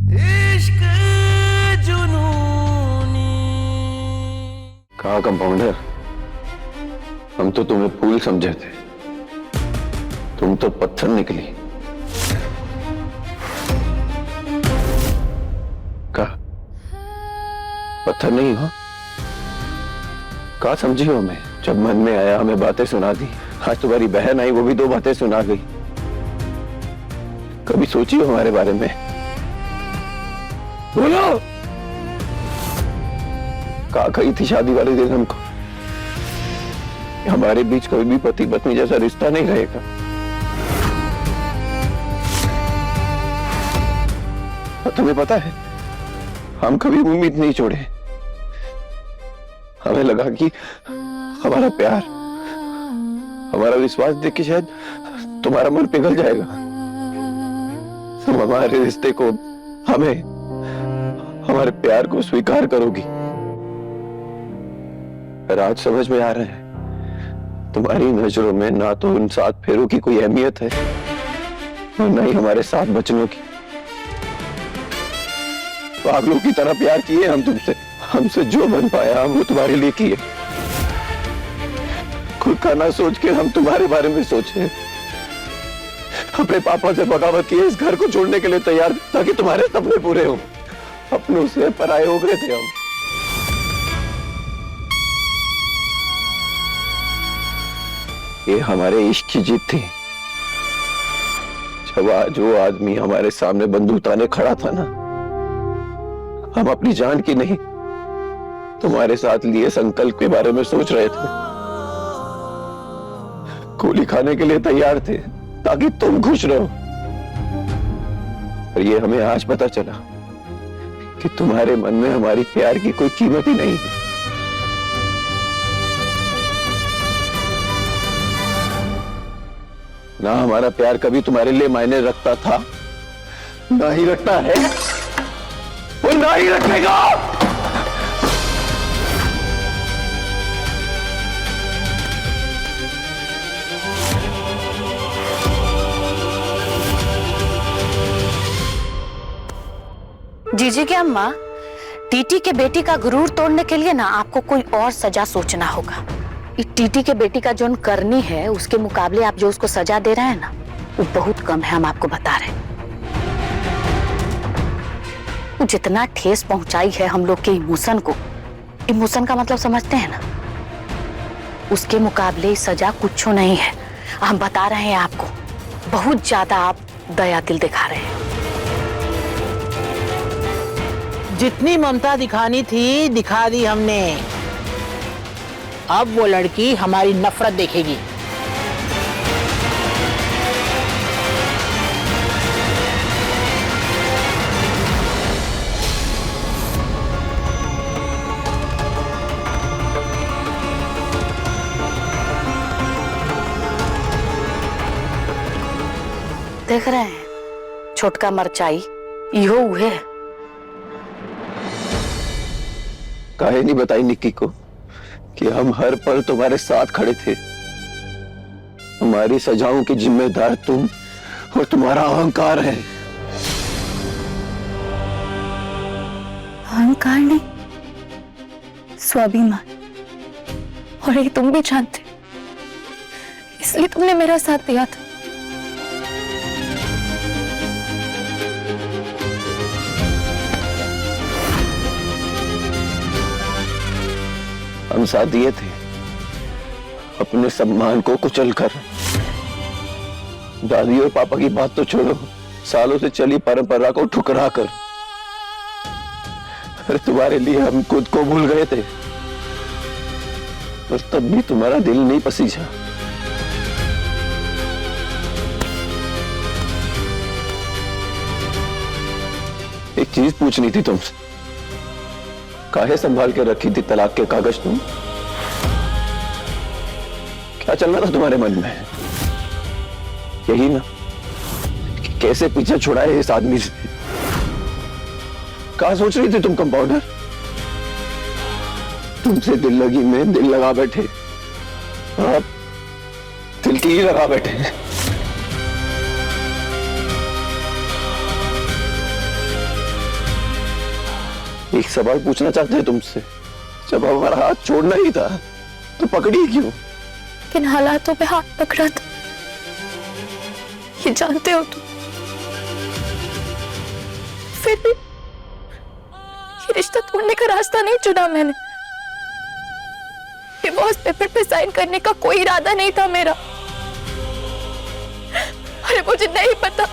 इश्क जुनूनी। कहा कंपाउंडर, हम तो तुम्हें फूल समझे थे, तुम तो पत्थर निकली। कहा पत्थर नहीं हो, कहा समझी हो हमें? जब मन में आया हमें बातें सुना दी। आज तुम्हारी बहन आई, वो भी 2 बातें सुना गई। कभी सोची हो हमारे बारे में? बोलो। कहा कही थी शादी वाले दिन हमको, हमारे बीच कोई भी पति पत्नी जैसा रिश्ता नहीं रहेगा। और तुम्हें पता है, हम कभी उम्मीद नहीं छोड़े। हमें लगा कि हमारा प्यार, हमारा विश्वास देख के शायद तुम्हारा मन पिघल जाएगा, तुम हमारे रिश्ते को, हमें, हमारे प्यार को स्वीकार करोगी। पर आज समझ में आ रहा है, तुम्हारी नजरों में ना तो उन 7 फेरों की कोई अहमियत है और ना ही हमारे 7 बचनों की। पागलों की तरह प्यार किए हम तुमसे, हमसे जो बन पाया हम वो तुम्हारे लिए किए। खुद का ना सोच के हम तुम्हारे बारे में सोचे। अपने पापा से बगावत किए, इस घर को छोड़ने के लिए तैयार ताकि तुम्हारे सपने पूरे हों। अपनों से पराये हो गए थे हम। ये हमारे इश्क की जीत थी। जब आज वो आदमी हमारे सामने बंदूक ताने खड़ा था ना, हम अपनी जान की नहीं, तुम्हारे साथ लिए संकल्प के बारे में सोच रहे थे। गोली खाने के लिए तैयार थे ताकि तुम खुश रहो। और ये हमें आज पता चला कि तुम्हारे मन में हमारी प्यार की कोई कीमत ही नहीं है। ना हमारा प्यार कभी तुम्हारे लिए मायने रखता था, ना ही रखता है, और ना ही रखेगा। जीजी की अम्मा, टीटी के बेटी का गुरूर तोड़ने के लिए ना आपको कोई और सजा सोचना होगा। टीटी के बेटी का जो करनी है उसके मुकाबले आप जो उसको सजा दे रहे हैं ना, वो बहुत कम है। हम आपको बता रहे हैं, वो जितना ठेस पहुंचाई है हम लोग के इमोशन को, इमोशन का मतलब समझते हैं ना, उसके मुकाबले सजा कुछ नहीं है। हम बता रहे हैं आपको, बहुत ज्यादा आप दया दिल दिखा रहे हैं। जितनी ममता दिखानी थी दिखा दी हमने। अब वो लड़की हमारी नफरत देखेगी। देख रहे हैं, छोटका मरचाई इहो हुए है। काहे नहीं बताई निक्की को कि हम हर पल तुम्हारे साथ खड़े थे। हमारी सजाओं की जिम्मेदार तुम और तुम्हारा अहंकार है। अहंकार नहीं, स्वाभिमान। और ये तुम भी जानते, इसलिए तुमने मेरा साथ दिया था। हम साथ दिए थे अपने सम्मान को कुचल कर। दादी और पापा की बात तो छोड़ो, सालों से चली परंपरा को ठुकरा कर। अरे तुम्हारे लिए हम खुद को भूल गए थे, बस तब भी तुम्हारा दिल नहीं पसीजा। एक चीज पूछनी थी तुमसे, काहे संभाल के रखी थी तलाक के कागज तुम? क्या चल रहा था तुम्हारे मन में? यही ना कि कैसे पीछा छुड़ाए इस आदमी से? कहा सोच रही थी तुम कंपाउंडर? तुमसे दिल लगी में दिल लगा बैठे, आप दिल की ही लगा बैठे। एक सवाल पूछना चाहते हैं तुमसे, जब हमारा हाथ छोड़ना ही था तो पकड़ी क्यों? किन हालातों पे हाथ पकड़ा था ये जानते हो तुम। फिर भी ये रिश्ता तोड़ने का रास्ता नहीं चुना मैंने। डिवोर्स पेपर पे साइन करने का कोई इरादा नहीं था मेरा। अरे मुझे नहीं पता,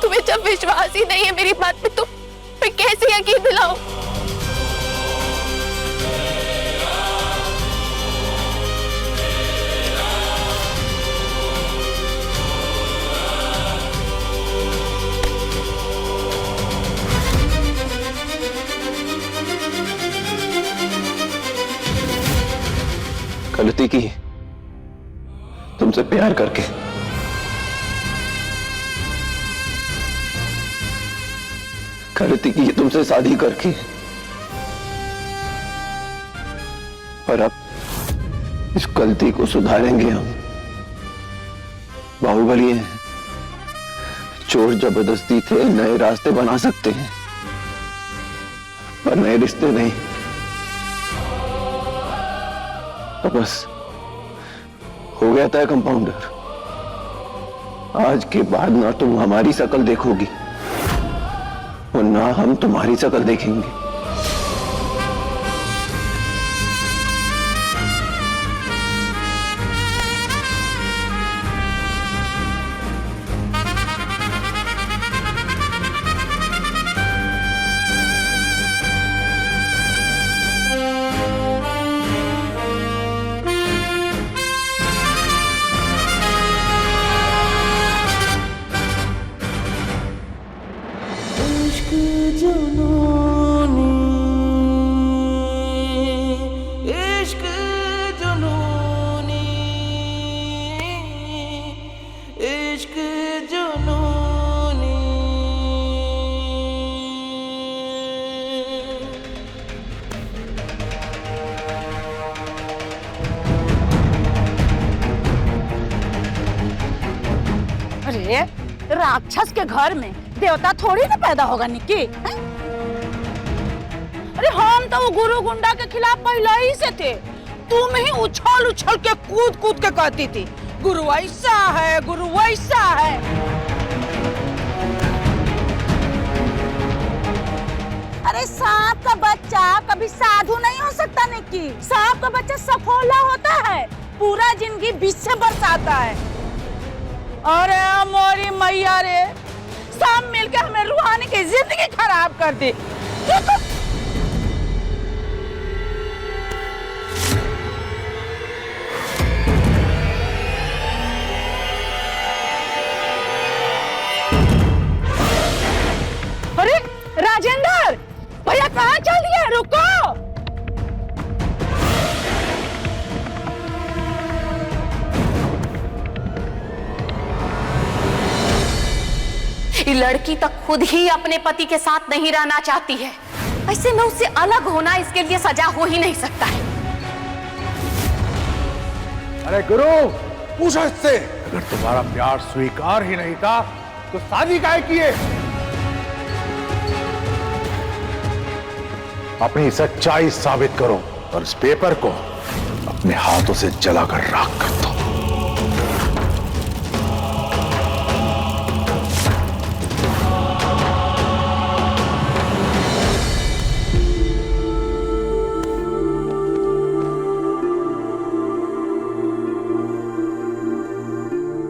तुम्हें जब विश्वास ही नहीं है मेरी बात पे तो मैं कैसे यकीन दिलाऊं? गलती की तुमसे प्यार करके। गलती की तुमसे शादी करके। और अब इस गलती को सुधारेंगे हम। बाहुबली हैं, चोर जबरदस्ती थे नए रास्ते बना सकते हैं पर नए रिश्ते नहीं। तो बस हो गया था कंपाउंडर। आज के बाद ना तुम हमारी शक्ल देखोगी और ना हम तुम्हारी शक्ल देखेंगे। अरे राक्षस के घर में देवता थोड़ी ना पैदा होगा निक्की है? अरे हम तो वो गुरु गुंडा के खिलाफ पहले ही से थे। तुम ही उछल उछल के कूद कूद के कहती थी गुरु ऐसा है गुरु वैसा है। अरे सांप का बच्चा कभी साधु नहीं हो सकता निक्की। सांप का बच्चा सफोला होता है, पूरा जिंदगी बीच से बरसाता है। अरे मोरी मैया रे, सब मिलके हमें रूहानी की जिंदगी खराब कर दी। अरे राजेंद्र भैया कहाँ चल दिए? रुको। ये लड़की तक खुद ही अपने पति के साथ नहीं रहना चाहती है, ऐसे में उससे अलग होना इसके लिए सजा हो ही नहीं सकता है। अरे गुरु पूछो इससे, अगर तुम्हारा प्यार स्वीकार ही नहीं था तो शादी काहे किए? अपनी सच्चाई साबित करो और इस पेपर को अपने हाथों से जलाकर राख कर दो।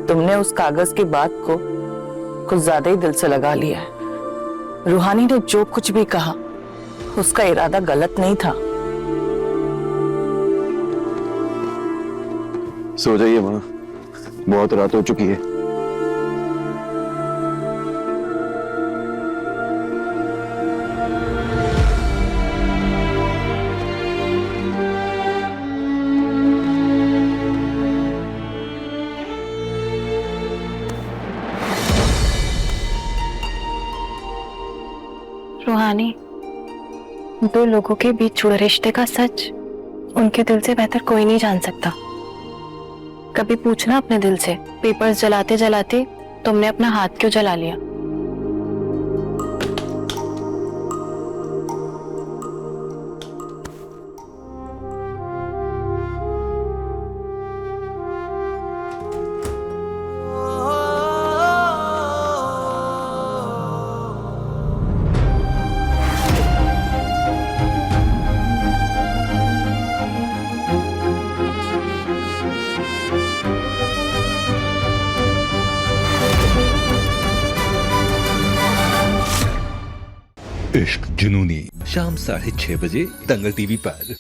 तुमने उस कागज की बात को कुछ ज्यादा ही दिल से लगा लिया है। रूहानी ने जो कुछ भी कहा उसका इरादा गलत नहीं था। सो जाइए माँ, बहुत रात हो चुकी है। रूहानी, दो लोगों के बीच जुड़े रिश्ते का सच उनके दिल से बेहतर कोई नहीं जान सकता। कभी पूछना अपने दिल से, पेपर्स जलाते जलाते तुमने अपना हाथ क्यों जला लिया? इश्क जुनूनी शाम 6:30 बजे दंगल टीवी पर।